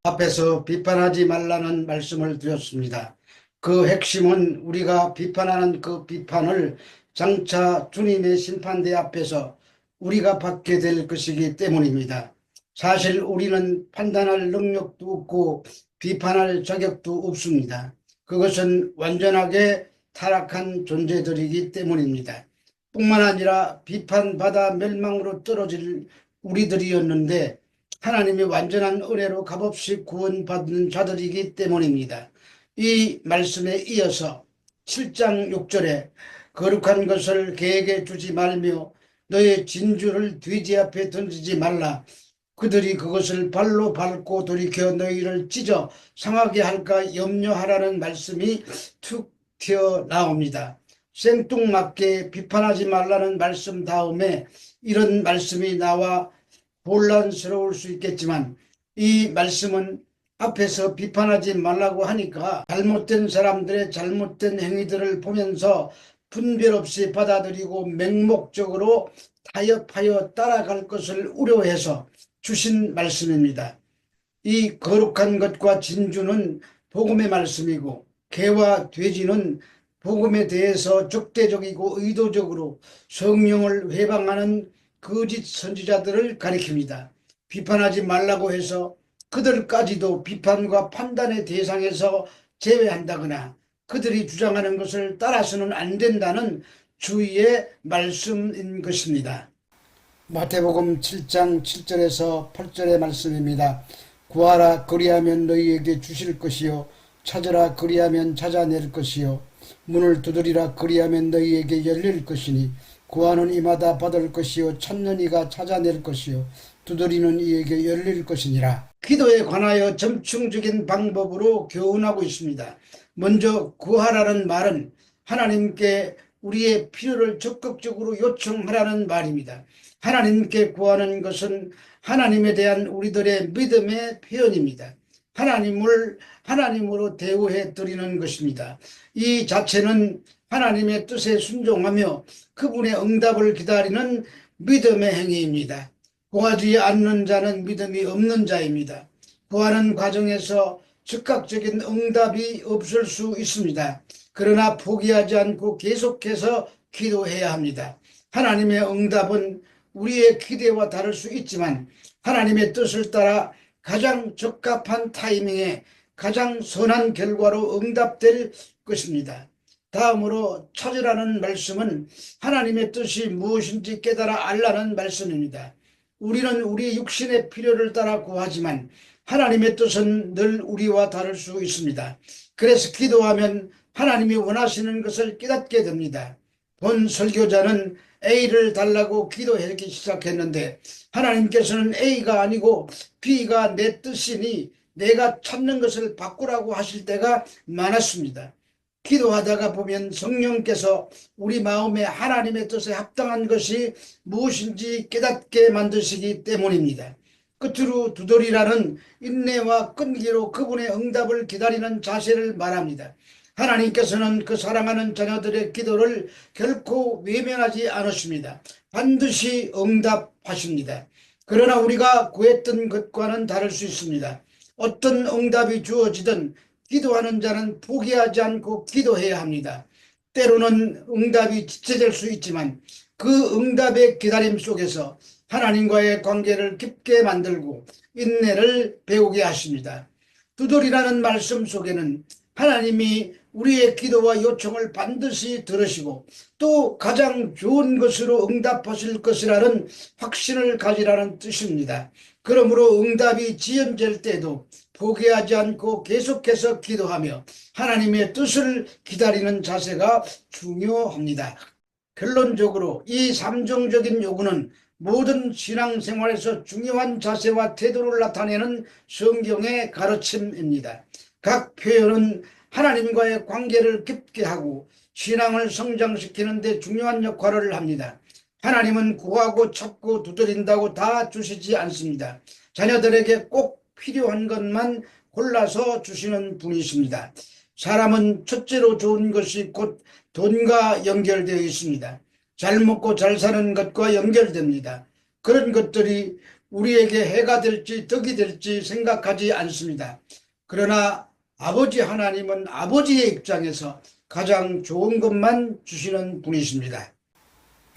앞에서 비판하지 말라는 말씀을 드렸습니다. 그 핵심은 우리가 비판하는 그 비판을 장차 주님의 심판대 앞에서 우리가 받게 될 것이기 때문입니다. 사실 우리는 판단할 능력도 없고 비판할 자격도 없습니다. 그것은 완전하게 타락한 존재들이기 때문입니다. 뿐만 아니라 비판받아 멸망으로 떨어질 우리들이었는데 하나님이 완전한 은혜로 값없이 구원받는 자들이기 때문입니다. 이 말씀에 이어서 7장 6절에 거룩한 것을 개에게 주지 말며 너의 진주를 돼지 앞에 던지지 말라. 그들이 그것을 발로 밟고 돌이켜 너희를 찢어 상하게 할까 염려하라는 말씀이 툭 튀어나옵니다. 생뚱맞게 비판하지 말라는 말씀 다음에 이런 말씀이 나와 혼란스러울 수 있겠지만 이 말씀은 앞에서 비판하지 말라고 하니까 잘못된 사람들의 잘못된 행위들을 보면서 분별 없이 받아들이고 맹목적으로 타협하여 따라갈 것을 우려해서 주신 말씀입니다. 이 거룩한 것과 진주는 복음의 말씀이고 개와 돼지는 복음에 대해서 적대적이고 의도적으로 성령을 회방하는 거짓 선지자들을 가리킵니다. 비판하지 말라고 해서 그들까지도 비판과 판단의 대상에서 제외한다거나 그들이 주장하는 것을 따라서는 안 된다는 주의의 말씀인 것입니다. 마태복음 7장 7절에서 8절의 말씀입니다. 구하라 그리하면 너희에게 주실 것이요 찾으라 그리하면 찾아낼 것이요 문을 두드리라 그리하면 너희에게 열릴 것이니 구하는 이마다 받을 것이요 찾는 이가 찾아낼 것이요 두드리는 이에게 열릴 것이니라. 기도에 관하여 점층적인 방법으로 교훈하고 있습니다. 먼저 구하라는 말은 하나님께 우리의 필요를 적극적으로 요청하라는 말입니다. 하나님께 구하는 것은 하나님에 대한 우리들의 믿음의 표현입니다. 하나님을 하나님으로 대우해 드리는 것입니다. 이 자체는 하나님의 뜻에 순종하며 그분의 응답을 기다리는 믿음의 행위입니다. 구하지 않는 자는 믿음이 없는 자입니다. 구하는 과정에서 즉각적인 응답이 없을 수 있습니다. 그러나 포기하지 않고 계속해서 기도해야 합니다. 하나님의 응답은 우리의 기대와 다를 수 있지만 하나님의 뜻을 따라 가장 적합한 타이밍에 가장 선한 결과로 응답될 것입니다. 다음으로 찾으라는 말씀은 하나님의 뜻이 무엇인지 깨달아 알라는 말씀입니다. 우리는 우리 육신의 필요를 따라 구하지만 하나님의 뜻은 늘 우리와 다를 수 있습니다. 그래서 기도하면 하나님이 원하시는 것을 깨닫게 됩니다. 본 설교자는 A를 달라고 기도하기 시작했는데 하나님께서는 A가 아니고 B가 내 뜻이니 내가 찾는 것을 바꾸라고 하실 때가 많았습니다. 기도하다가 보면 성령께서 우리 마음에 하나님의 뜻에 합당한 것이 무엇인지 깨닫게 만드시기 때문입니다. 끝으로 두드리라는 인내와 끈기로 그분의 응답을 기다리는 자세를 말합니다. 하나님께서는 그 사랑하는 자녀들의 기도를 결코 외면하지 않으십니다. 반드시 응답하십니다. 그러나 우리가 구했던 것과는 다를 수 있습니다. 어떤 응답이 주어지든 기도하는 자는 포기하지 않고 기도해야 합니다. 때로는 응답이 지체될 수 있지만 그 응답의 기다림 속에서 하나님과의 관계를 깊게 만들고 인내를 배우게 하십니다. 두드리라는 말씀 속에는 하나님이 우리의 기도와 요청을 반드시 들으시고 또 가장 좋은 것으로 응답하실 것이라는 확신을 가지라는 뜻입니다. 그러므로 응답이 지연될 때도 포기하지 않고 계속해서 기도하며 하나님의 뜻을 기다리는 자세가 중요합니다. 결론적으로 이 삼종적인 요구는 모든 신앙생활에서 중요한 자세와 태도를 나타내는 성경의 가르침입니다. 각 표현은 하나님과의 관계를 깊게 하고 신앙을 성장시키는 데 중요한 역할을 합니다. 하나님은 구하고 찾고 두드린다고 다 주시지 않습니다. 자녀들에게 꼭 필요한 것만 골라서 주시는 분이십니다. 사람은 첫째로 좋은 것이 곧 돈과 연결되어 있습니다. 잘 먹고 잘 사는 것과 연결됩니다. 그런 것들이 우리에게 해가 될지 덕이 될지 생각하지 않습니다. 그러나 아버지 하나님은 아버지의 입장에서 가장 좋은 것만 주시는 분이십니다.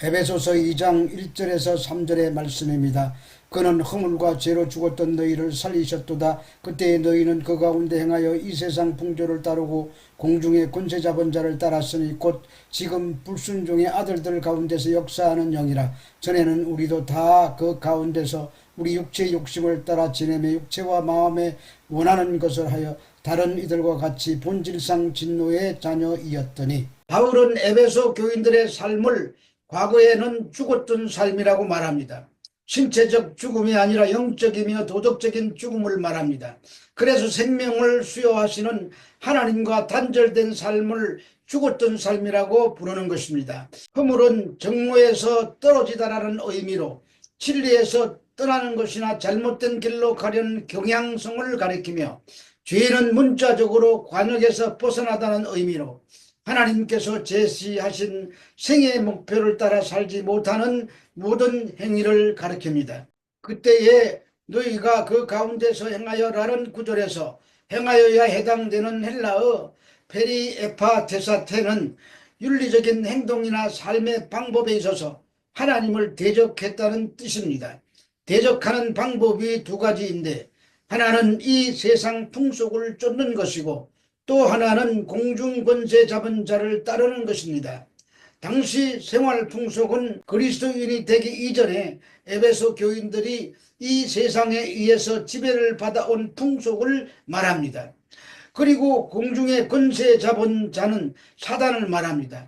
에베소서 2장 1절에서 3절의 말씀입니다. 그는 허물과 죄로 죽었던 너희를 살리셨도다. 그때 너희는 그 가운데 행하여 이 세상 풍조를 따르고 공중의 권세 잡은 자를 따랐으니 곧 지금 불순종의 아들들 가운데서 역사하는 영이라. 전에는 우리도 다 그 가운데서 우리 육체의 욕심을 따라 지내며 육체와 마음에 원하는 것을 하여 다른 이들과 같이 본질상 진노의 자녀이었더니. 바울은 에베소 교인들의 삶을 과거에는 죽었던 삶이라고 말합니다. 신체적 죽음이 아니라 영적이며 도덕적인 죽음을 말합니다. 그래서 생명을 수여하시는 하나님과 단절된 삶을 죽었던 삶이라고 부르는 것입니다. 허물은 정로에서 떨어지다라는 의미로 진리에서 떠나는 것이나 잘못된 길로 가려는 경향성을 가리키며, 죄는 문자적으로 관역에서 벗어나다는 의미로 하나님께서 제시하신 생의 목표를 따라 살지 못하는 모든 행위를 가리킵니다. 그때에 너희가 그 가운데서 행하여라는 구절에서 행하여야 해당되는 헬라어 페리에파테사테는 윤리적인 행동이나 삶의 방법에 있어서 하나님을 대적했다는 뜻입니다. 대적하는 방법이 두 가지인데, 하나는 이 세상 풍속을 쫓는 것이고 또 하나는 공중권세 잡은 자를 따르는 것입니다. 당시 생활 풍속은 그리스도인이 되기 이전에 에베소 교인들이 이 세상에 의해서 지배를 받아온 풍속을 말합니다. 그리고 공중의 권세 잡은 자는 사단을 말합니다.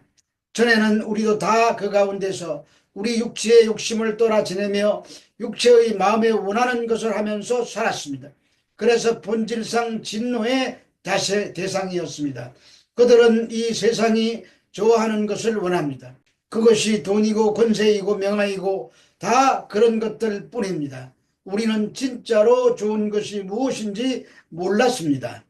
전에는 우리도 다 그 가운데서 우리 육체의 욕심을 따라 지내며 육체의 마음에 원하는 것을 하면서 살았습니다. 그래서 본질상 진노의 대상이었습니다. 그들은 이 세상이 좋아하는 것을 원합니다. 그것이 돈이고 권세이고 명예이고 다 그런 것들 뿐입니다. 우리는 진짜로 좋은 것이 무엇인지 몰랐습니다.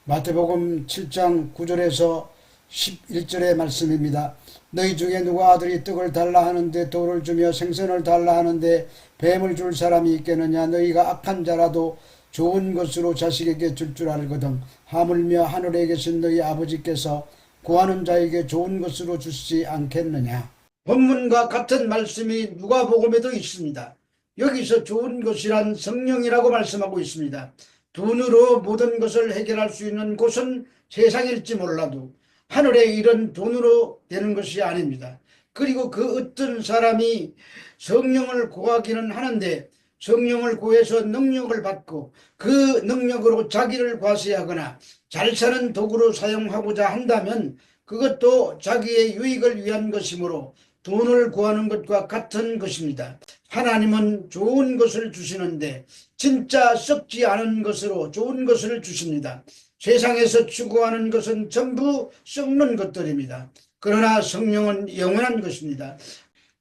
마태복음 7장 9절에서 11절의 말씀입니다. 너희 중에 누가 아들이 떡을 달라 하는데 돌을 주며 생선을 달라 하는데 뱀을 줄 사람이 있겠느냐. 너희가 악한 자라도 좋은 것으로 자식에게 줄 알거든. 하물며 하늘에 계신 너희 아버지께서 구하는 자에게 좋은 것으로 주시지 않겠느냐. 본문과 같은 말씀이 누가복음에도 있습니다. 여기서 좋은 것이란 성령이라고 말씀하고 있습니다. 돈으로 모든 것을 해결할 수 있는 곳은 세상일지 몰라도 하늘의 일은 돈으로 되는 것이 아닙니다. 그리고 그 어떤 사람이 성령을 구하기는 하는데 성령을 구해서 능력을 받고 그 능력으로 자기를 과시하거나 잘 사는 도구로 사용하고자 한다면 그것도 자기의 유익을 위한 것이므로 돈을 구하는 것과 같은 것입니다. 하나님은 좋은 것을 주시는데 진짜 썩지 않은 것으로 좋은 것을 주십니다. 세상에서 추구하는 것은 전부 썩는 것들입니다. 그러나 성령은 영원한 것입니다.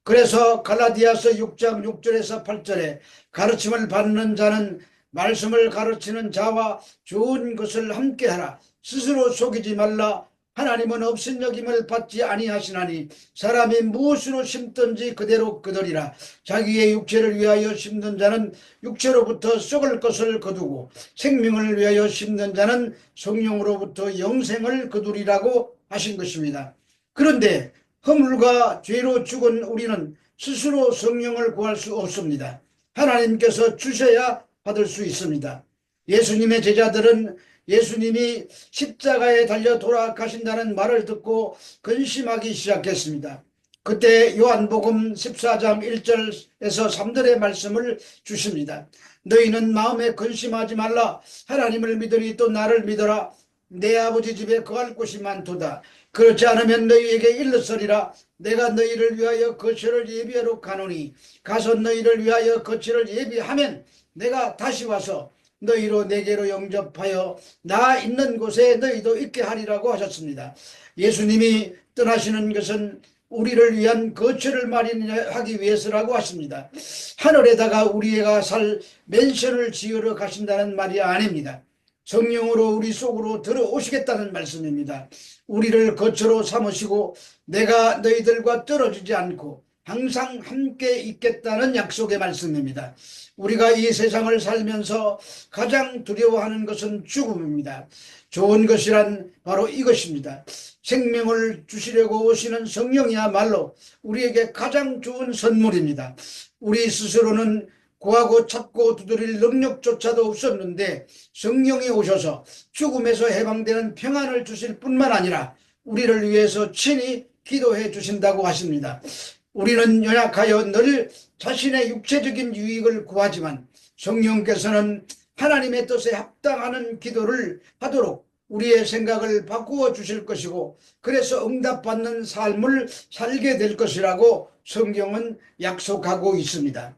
그래서 갈라디아서 6장 6절에서 8절에 가르침을 받는 자는 말씀을 가르치는 자와 좋은 것을 함께하라. 스스로 속이지 말라. 하나님은 없인 여김을 받지 아니하시나니 사람이 무엇으로 심든지 그대로 거두리라. 자기의 육체를 위하여 심는 자는 육체로부터 썩을 것을 거두고 생명을 위하여 심는 자는 성령으로부터 영생을 거두리라고 하신 것입니다. 그런데 허물과 죄로 죽은 우리는 스스로 성령을 구할 수 없습니다. 하나님께서 주셔야 받을 수 있습니다. 예수님의 제자들은 예수님이 십자가에 달려 돌아가신다는 말을 듣고 근심하기 시작했습니다. 그때 요한복음 14장 1절에서 3절의 말씀을 주십니다. 너희는 마음에 근심하지 말라. 하나님을 믿으니 또 나를 믿어라. 내 아버지 집에 거할 곳이 많도다. 그렇지 않으면 너희에게 일렀으리라. 내가 너희를 위하여 거처를 예비하러 가노니 가서 너희를 위하여 거처를 예비하면 내가 다시 와서 너희로 내게로 영접하여 나 있는 곳에 너희도 있게 하리라고 하셨습니다. 예수님이 떠나시는 것은 우리를 위한 거처를 마련하기 위해서라고 하십니다. 하늘에다가 우리가 살 맨션을 지으러 가신다는 말이 아닙니다. 성령으로 우리 속으로 들어오시겠다는 말씀입니다. 우리를 거처로 삼으시고 내가 너희들과 떨어지지 않고 항상 함께 있겠다는 약속의 말씀입니다. 우리가 이 세상을 살면서 가장 두려워하는 것은 죽음입니다. 좋은 것이란 바로 이것입니다. 생명을 주시려고 오시는 성령이야말로 우리에게 가장 좋은 선물입니다. 우리 스스로는 구하고 찾고 두드릴 능력조차도 없었는데 성령이 오셔서 죽음에서 해방되는 평안을 주실 뿐만 아니라 우리를 위해서 친히 기도해 주신다고 하십니다. 우리는 연약하여 늘 자신의 육체적인 유익을 구하지만 성령께서는 하나님의 뜻에 합당하는 기도를 하도록 우리의 생각을 바꾸어 주실 것이고 그래서 응답받는 삶을 살게 될 것이라고 성경은 약속하고 있습니다.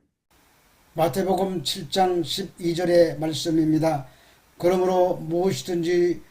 마태복음 7장 12절의 말씀입니다. 그러므로 무엇이든지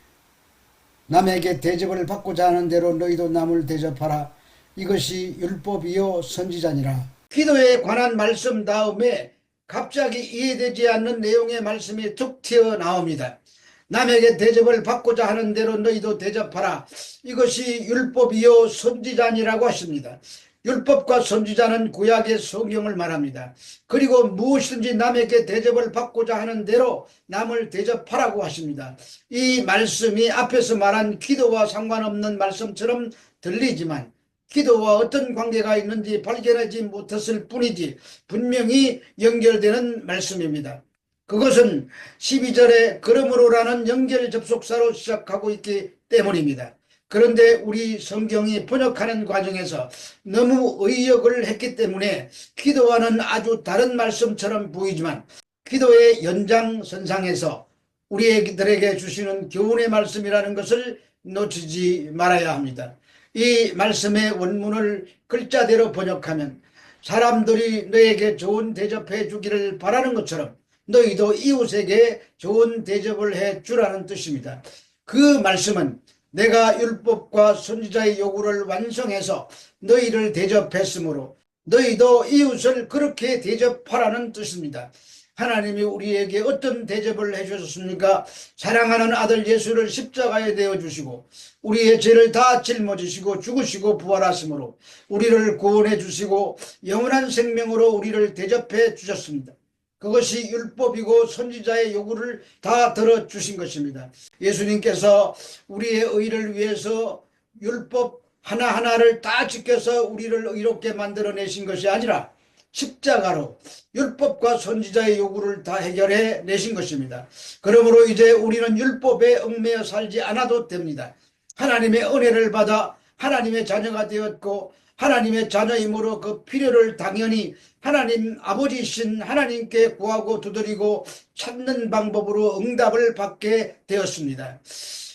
남에게 대접을 받고자 하는 대로 너희도 남을 대접하라. 이것이 율법이요 선지자니라. 기도에 관한 말씀 다음에 갑자기 이해되지 않는 내용의 말씀이 툭 튀어나옵니다. 남에게 대접을 받고자 하는 대로 너희도 대접하라. 이것이 율법이요 선지자니라고 하십니다. 율법과 선지자는 구약의 성경을 말합니다. 그리고 무엇이든지 남에게 대접을 받고자 하는 대로 남을 대접하라고 하십니다. 이 말씀이 앞에서 말한 기도와 상관없는 말씀처럼 들리지만 기도와 어떤 관계가 있는지 발견하지 못했을 뿐이지 분명히 연결되는 말씀입니다. 그것은 12절에 그러므로라는 연결 접속사로 시작하고 있기 때문입니다. 그런데 우리 성경이 번역하는 과정에서 너무 의역을 했기 때문에 기도와는 아주 다른 말씀처럼 보이지만 기도의 연장선상에서 우리들에게 주시는 교훈의 말씀이라는 것을 놓치지 말아야 합니다. 이 말씀의 원문을 글자대로 번역하면 사람들이 너에게 좋은 대접해 주기를 바라는 것처럼 너희도 이웃에게 좋은 대접을 해 주라는 뜻입니다. 그 말씀은 내가 율법과 선지자의 요구를 완성해서 너희를 대접했으므로 너희도 이웃을 그렇게 대접하라는 뜻입니다. 하나님이 우리에게 어떤 대접을 해주셨습니까? 사랑하는 아들 예수를 십자가에 내어주시고 우리의 죄를 다 짊어지시고 죽으시고 부활하심으로 우리를 구원해 주시고 영원한 생명으로 우리를 대접해 주셨습니다. 그것이 율법이고 선지자의 요구를 다 들어주신 것입니다. 예수님께서 우리의 의를 위해서 율법 하나하나를 다 지켜서 우리를 의롭게 만들어내신 것이 아니라 십자가로 율법과 선지자의 요구를 다 해결해 내신 것입니다. 그러므로 이제 우리는 율법에 얽매여 살지 않아도 됩니다. 하나님의 은혜를 받아 하나님의 자녀가 되었고 하나님의 자녀이므로 그 필요를 당연히 하나님 아버지이신 하나님께 구하고 두드리고 찾는 방법으로 응답을 받게 되었습니다.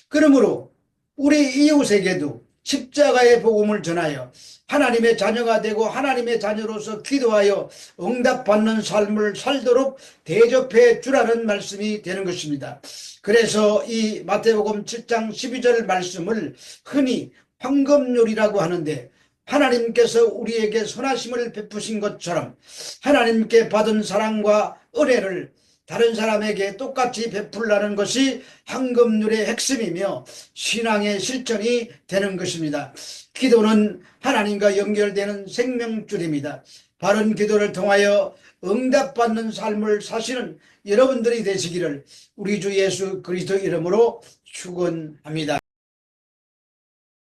그러므로 우리 이웃에게도 십자가의 복음을 전하여 하나님의 자녀가 되고 하나님의 자녀로서 기도하여 응답받는 삶을 살도록 대접해 주라는 말씀이 되는 것입니다. 그래서 이 마태복음 7장 12절 말씀을 흔히 황금률이라고 하는데 하나님께서 우리에게 선하심을 베푸신 것처럼 하나님께 받은 사랑과 은혜를 다른 사람에게 똑같이 베풀라는 것이 황금률의 핵심이며 신앙의 실천이 되는 것입니다. 기도는 하나님과 연결되는 생명줄입니다. 바른 기도를 통하여 응답받는 삶을 사시는 여러분들이 되시기를 우리 주 예수 그리스도 이름으로 축원합니다.